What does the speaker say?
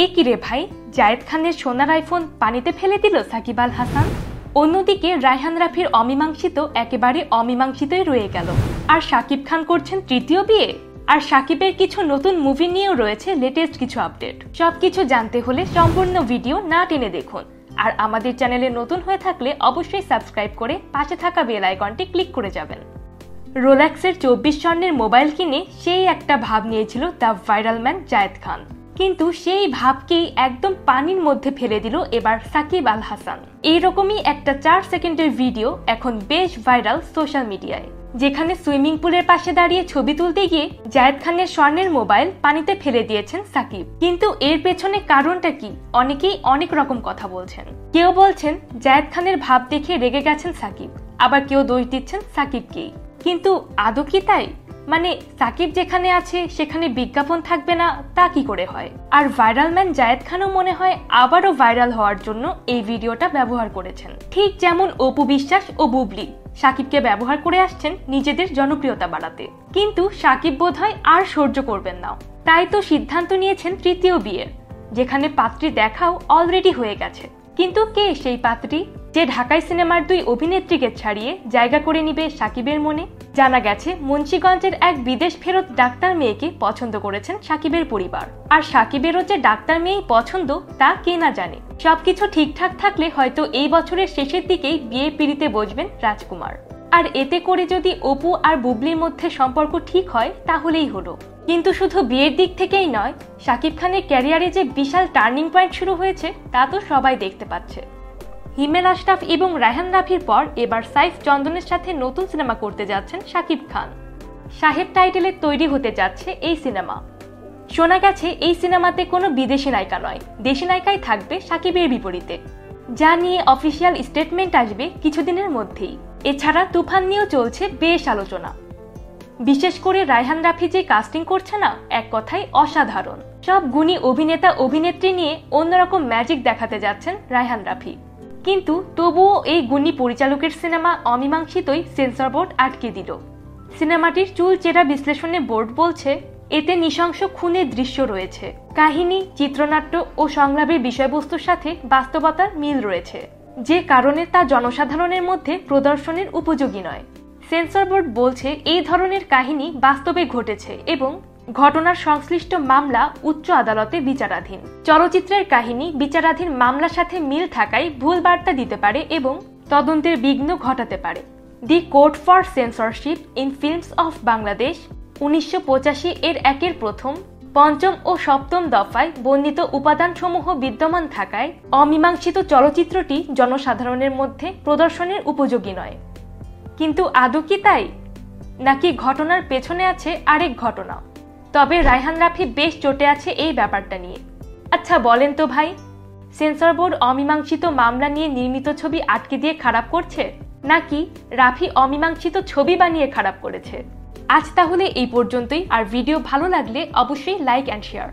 এ কি রে ভাই, জায়েদ খানের সোনার আইফোন পানিতে ফেলে দিল সাকিব আল হাসান। অন্যদিকে রায়হান রাফির অমীমাংসিত একেবারে অমীমাংসিতই রয়ে গেল। আর শাকিব খান করছেন তৃতীয় বিয়ে। আর শাকিবের কিছু নতুন মুভি নিয়েও রয়েছে লেটেস্ট কিছু আপডেট। সবকিছু জানতে হলে সম্পূর্ণ ভিডিও না টেনে দেখুন। আর আমাদের চ্যানেলে নতুন হয়ে থাকলে অবশ্যই সাবস্ক্রাইব করে পাশে থাকা বেল আইকনটি ক্লিক করে যাবেন। রোলেক্সের 24 স্বর্ণের মোবাইল কিনে সেই একটা ভাব নিয়েছিল the viral man Zayed Khan, কিন্তু সেই ভাবকেই একদম পানির মধ্যে ফেলে দিল এবার সাকিব আল হাসান। এইরকমই একটা 4 সেকেন্ডের ভিডিও এখন বেশ ভাইরাল সোশ্যাল মিডিয়ায়, যেখানে সুইমিং পুলের পাশে দাঁড়িয়ে ছবি তুলতে গিয়ে জায়েদ খানের স্বর্ণের মোবাইল পানিতে ফেলে দিয়েছেন সাকিব। কিন্তু এর পেছনে কারণটা কি, অনেকেই অনেক রকম কথা বলছেন। কেউ বলছেন জায়েদ খানের ভাব দেখে রেগে গেছেন সাকিব, আবার কেউ দোষ দিচ্ছেন সাকিবকেই। কিন্তু আদৌ কি তাই? মানে সাকিব যেখানে আছে সেখানে বিজ্ঞাপন থাকবে না তা কি করে হয়? আর ভাইরাল ম্যান জায়েদ খানও মনে হয় আবারও ভাইরাল হওয়ার জন্য এই ভিডিওটা ব্যবহার করেছেন। ঠিক যেমন অপু বিশ্বাস ও বুবলি সাকিবকে ব্যবহার করে আসছেন নিজেদের জনপ্রিয়তা বাড়াতে। কিন্তু সাকিব বোধহয় আর সহ্য করবেন না, তাই তো সিদ্ধান্ত নিয়েছেন তৃতীয় বিয়ের, যেখানে পাত্রী দেখাও অলরেডি হয়ে গেছে। কিন্তু কে সেই পাত্রী, যে ঢাকাই সিনেমার 2 অভিনেত্রীকে ছাড়িয়ে জায়গা করে নিবে সাকিবের মনে? জানা গেছে মুন্সিগঞ্জের এক বিদেশ ফেরত ডাক্তার মেয়েকে পছন্দ করেছেন সাকিবের পরিবার। আর সাকিবেরও যে ডাক্তার মেয়েই পছন্দ তা কে না জানে। সবকিছু ঠিকঠাক থাকলে হয়তো এই বছরের শেষের দিকেই বিয়ে পিড়িতে বসবেন রাজকুমার। আর এতে করে যদি অপু আর বুবলির মধ্যে সম্পর্ক ঠিক হয় তাহলেই হলো। কিন্তু শুধু বিয়ের দিক থেকেই নয়, সাকিব খানের ক্যারিয়ারে যে বিশাল টার্নিং পয়েন্ট শুরু হয়েছে তা তো সবাই দেখতে পাচ্ছে। হিমেল আশরাফ এবং রায়হান রাফির পর এবার সাইফ চন্দনের সাথে নতুন সিনেমা করতে যাচ্ছেন সাকিব খান। সাহেব টাইটেলে তৈরি হতে যাচ্ছে এই সিনেমা। শোনা গেছে এই সিনেমাতে কোনো বিদেশি নায়িকা নয়, দেশি নায়িকাই থাকবে সাকিবের বিপরীতে, যা নিয়ে অফিসিয়াল স্টেটমেন্ট আসবে কিছুদিনের মধ্যেই। এছাড়া তুফান নিয়েও চলছে বেশ আলোচনা। বিশেষ করে রায়হান রাফি যে কাস্টিং করছে না, এক কথায় অসাধারণ। সব গুণী অভিনেতা অভিনেত্রী নিয়ে অন্যরকম ম্যাজিক দেখাতে যাচ্ছেন রায়হান রাফি। কিন্তু তবুও এই গুণী পরিচালকের সিনেমা অমীমাংসিতই সেন্সর বোর্ড আটকে দিল। সিনেমাটির চুলচেরা বিশ্লেষণে বোর্ড বলছে এতে নৃশংস খুনের দৃশ্য রয়েছে, কাহিনী, চিত্রনাট্য ও সংলাপের বিষয়বস্তুর সাথে বাস্তবতার মিল রয়েছে, যে কারণে তা জনসাধারণের মধ্যে প্রদর্শনের উপযোগী নয়। সেন্সর বোর্ড বলছে এই ধরনের কাহিনী বাস্তবে ঘটেছে এবং ঘটনার সংশ্লিষ্ট মামলা উচ্চ আদালতে বিচারাধীন। চলচ্চিত্রের কাহিনী বিচারাধীন মামলার সাথে মিল থাকায় ভুল বার্তা দিতে পারে এবং তদন্তের বিঘ্ন ঘটাতে পারে। দি code for censorship in films of Bangladesh 1985 এর 1-এর প্রথম, 5ম ও 7ম দফায় বর্ণিত উপাদানসমূহ বিদ্যমান থাকায় অমীমাংসিত চলচ্চিত্রটি জনসাধারণের মধ্যে প্রদর্শনের উপযোগী নয়। কিন্তু আদৌ কি তাই, নাকি ঘটনার পেছনে আছে আরেক ঘটনা? তবে রায়হান রাফি বেশ চটে আছে এই ব্যাপারটা নিয়ে। আচ্ছা বলেন তো ভাই, সেন্সর বোর্ড অমীমাংসিত মামলা নিয়ে নির্মিত ছবি আটকে দিয়ে খারাপ করছে, নাকি রাফি অমীমাংসিত ছবি বানিয়ে খারাপ করেছে? আজ তাহলে এই পর্যন্তই। আর ভিডিও ভালো লাগলে অবশ্যই লাইক অ্যান্ড শেয়ার।